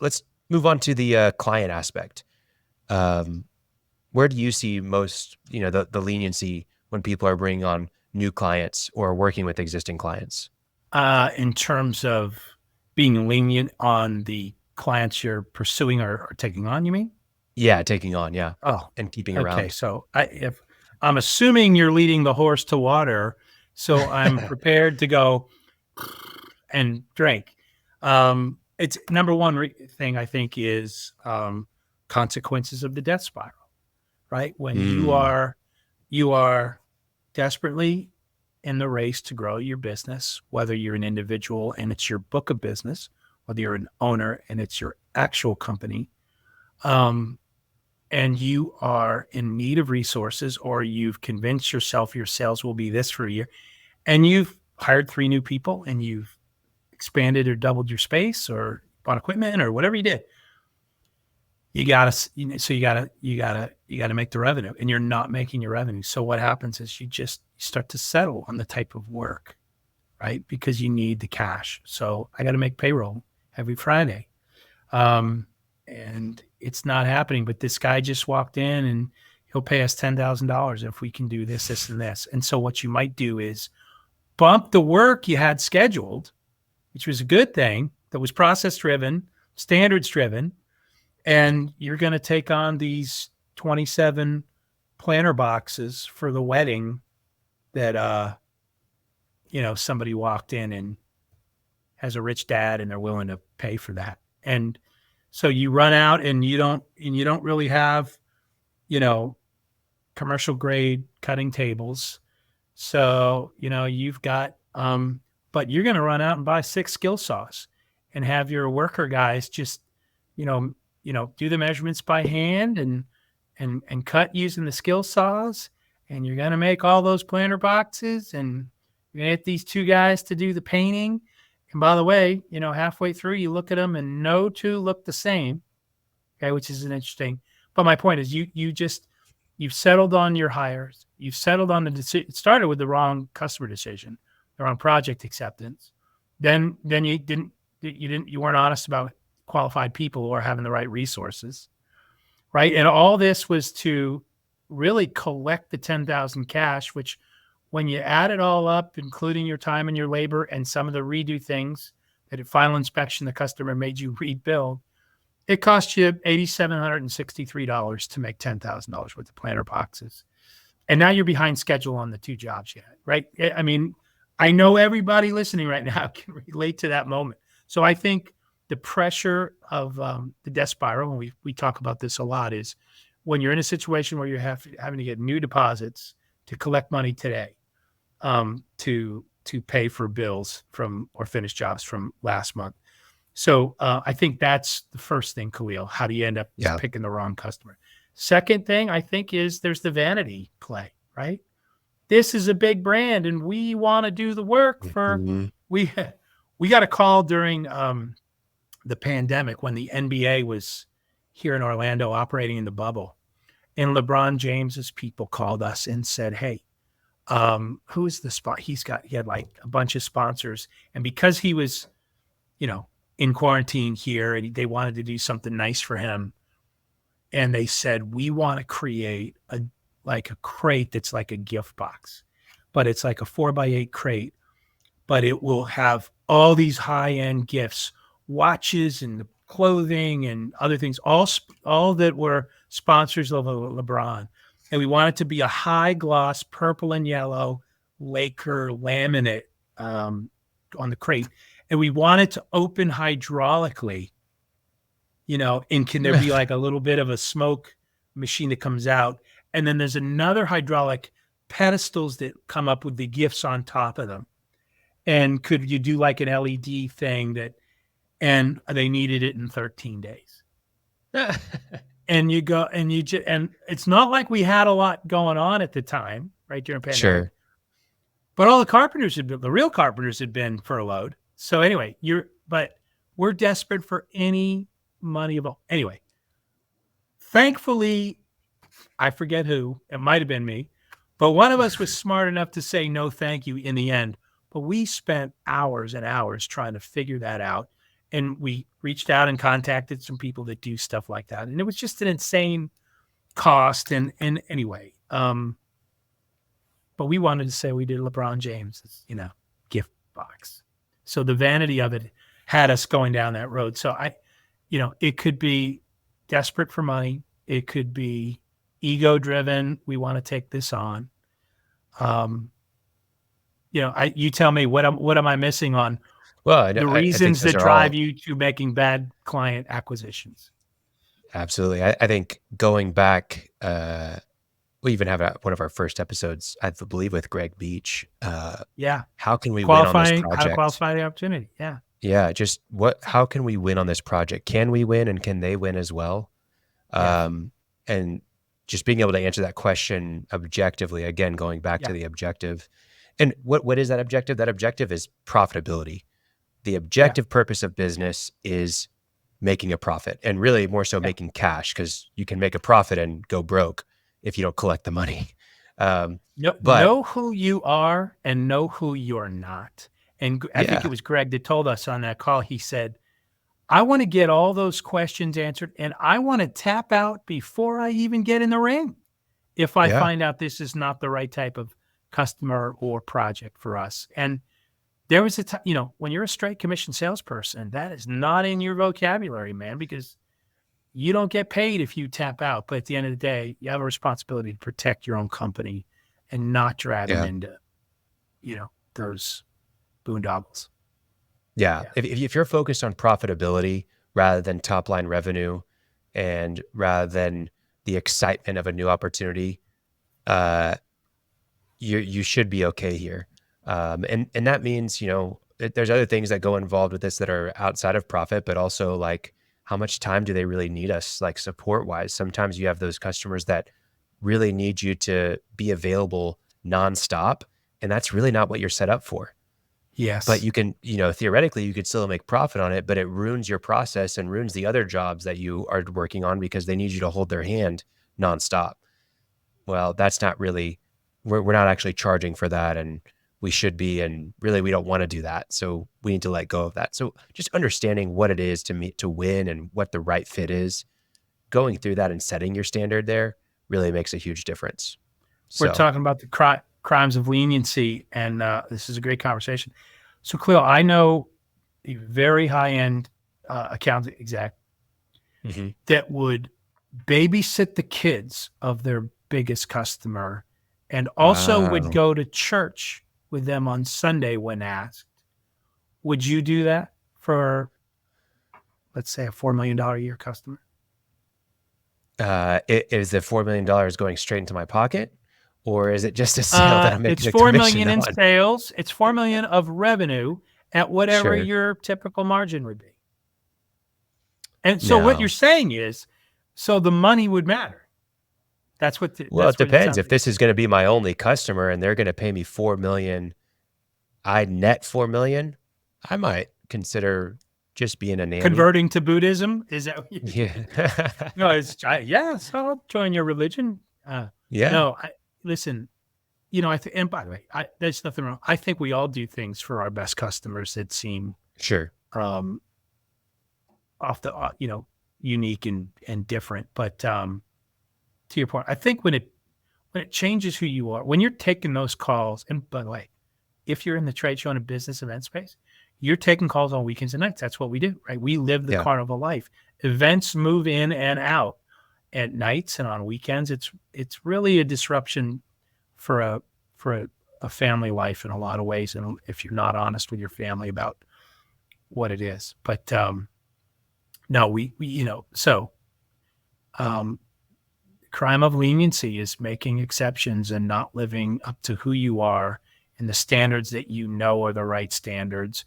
let's move on to the client aspect. Um, where do you see most, the leniency when people are bringing on new clients or working with existing clients? In terms of being lenient on the clients you're pursuing or taking on, you mean? Yeah, taking on, yeah, Oh, and keeping okay. around. So if I'm assuming you're leading the horse to water, so I'm prepared to go and drink. It's number one thing I think is consequences of the death spiral, right? When Mm, you are desperately in the race to grow your business, whether you're an individual and it's your book of business, whether you're an owner and it's your actual company, um, and you are in need of resources, or you've convinced yourself your sales will be this for a year, and you've hired 3 new people and you've expanded or doubled your space or bought equipment or whatever you did, you gotta so you gotta make the revenue, and you're not making your revenue. So what happens is you start to settle on the type of work, right? Because you need the cash. So I got to make payroll every Friday. Um, and it's not happening. But this guy just walked in and he'll pay us $10,000 if we can do this, this, and this. And so what you might do is bump the work you had scheduled, which was a good thing, that was process driven, standards driven, and you're going to take on these 27 planner boxes for the wedding that somebody walked in and has a rich dad and they're willing to pay for that. And so you run out and you don't really have, you know, commercial grade cutting tables. So, you've got but you're going to run out and buy 6 skill saws and have your worker guys just, you know, do the measurements by hand and cut using the skill saws, and you're going to make all those planter boxes, and you're going to get these 2 guys to do the painting. And by the way, halfway through you look at them and no two look the same. Okay, which is an interesting. But my point is, you've settled on your hires. You've settled on the decision. It started with the wrong customer decision, the wrong project acceptance. Then you weren't honest about qualified people or having the right resources, right? And all this was to really collect the 10,000 cash, which when you add it all up, including your time and your labor and some of the redo things that at final inspection the customer made you rebuild, it cost you $8,763 to make $10,000 worth of planter boxes. And now you're behind schedule on the 2 jobs you had, right? I mean, I know everybody listening right now can relate to that moment. So I think the pressure of the death spiral, and we talk about this a lot, is when you're in a situation where you're having to get new deposits to collect money today, to pay for bills from or finished jobs from last month. So I think that's the first thing, Khalil. How do you end up yeah. picking the wrong customer? Second thing, I think, is there's the vanity play, right? This is a big brand, and we want to do the work for Mhm. we. We got a call during the pandemic when the NBA was here in Orlando operating in the bubble, and LeBron James's people called us and said, "Hey, who is the spot? He had like a bunch of sponsors, and because he was, you know, in quarantine here, and they wanted to do something nice for him, and they said we want to create a crate that's like a gift box, but it's like a 4x8 crate, but it will have all these high end gifts, watches and clothing and other things, all that were sponsors of LeBron, and we want it to be a high gloss purple and yellow Laker laminate on the crate, and we want it to open hydraulically, and can there be like a little bit of a smoke machine that comes out? And then there's another hydraulic pedestals that come up with the gifts on top of them. And could you do like an LED thing and they needed it in 13 days. And you go and and it's not like we had a lot going on at the time, right? During the pandemic, Sure. but all the real carpenters had been furloughed. So anyway, but we're desperate for any money of all. Anyway, thankfully, I forget who, it might have been me, but one of us was smart enough to say no thank you in the end. But we spent hours and hours trying to figure that out. and we reached out and contacted some people that do stuff like that. And it was just an insane cost. And anyway, but we wanted to say we did LeBron James, gift box. So the vanity of it had us going down that road. So it could be desperate for money. It could be ego driven. We want to take this on. You tell me what am I missing on Well, the I think reasons those that are drive all you to making bad client acquisitions. absolutely. I think going back, we even have one of our first episodes, I believe, with Greg Beach. Yeah. How can we win on this Qualifying, how to project? qualify the opportunity. Yeah. Yeah, just how can we win on this project? Can we win and can they win as well? Yeah. And just being able to answer that question objectively, again, going back Yeah. to the objective. And what is that objective? That objective is profitability. The Yeah. objective purpose of business is making a profit, and really more so Yeah. making cash, because you can make a profit and go broke if you don't collect the money. But Know who you are and know who you're not. And I think it yeah, was Greg that told us on that call. He said, I want to get all those questions answered and I want to tap out before I even get in the ring. If I yeah, find out this is not the right type of customer or project for us. And there was a time, when you're a straight commission salesperson, that is not in your vocabulary, man, because you don't get paid if you tap out. But at the end of the day, you have a responsibility to protect your own company and not drag them yeah, into, those boondoggles. yeah. Yeah. If you're focused on profitability rather than top line revenue, and rather than the excitement of a new opportunity, uh, you should be okay here. And that means, there's other things that go involved with this that are outside of profit, but also like, how much time do they really need us, like support wise? Sometimes you have those customers that really need you to be available nonstop, and that's really not what you're set up for. But Yes. you can, theoretically, you could still make profit on it, but it ruins your process and ruins the other jobs that you are working on because they need you to hold their hand nonstop. Well, that's not really, we're not actually charging for that, and we should be, and really we don't want to do that. So we need to let go of that. So just understanding what it is to win and what the right fit is, going through that and setting your standard there really makes a huge difference. We're So talking about the crimes of leniency, and this is a great conversation. So, Khalil, I know a very high-end account exec mhm. that would babysit the kids of their biggest customer and also would Wow. go to church with them on Sunday when asked. Would you do that for, let's say, a $4 million a year customer? Is the $4 million going straight into my pocket, or is it just a sale that I'm It's making a 4 commission million in on? sales. It's 4 million of revenue at whatever Sure. your typical margin would be. And so what No. you're saying is, so the money would matter. That's what Well, it it depends. sounds If like. this is going to be my only customer and they're going to pay me 4 million, I net 4 million, I might consider just being a nanny. Converting to Buddhism, is that what you, Yeah. no, yes, I'll join your religion. Yeah. No, listen, and by the way, there's nothing wrong. I think we all do things for our best customers that seem, Sure. um, off the, unique and different. But, to your point, I think when it changes who you are, when you're taking those calls, and by the way, if you're in the trade show and business event space, you're taking calls on weekends and nights. That's what we do, right? We live the Yeah. carnival life. Events move in and out at nights and on weekends. It's really a disruption for a family life in a lot of ways. And if you're not honest with your family about what it is, but no, crime of leniency is making exceptions and not living up to who you are and the standards that are the right standards.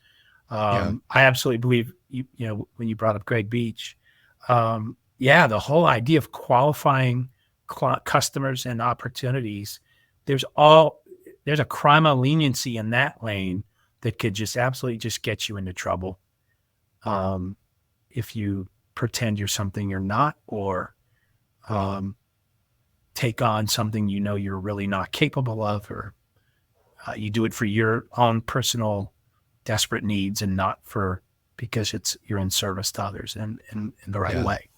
Yeah. I absolutely believe when you brought up Greg Beach, the whole idea of qualifying customers and opportunities, there's a crime of leniency in that lane that could just absolutely just get you into trouble. If you pretend you're something you're not, or take on something you're really not capable of, or you do it for your own personal desperate needs and not for because you're in service to others in the right Yeah. way.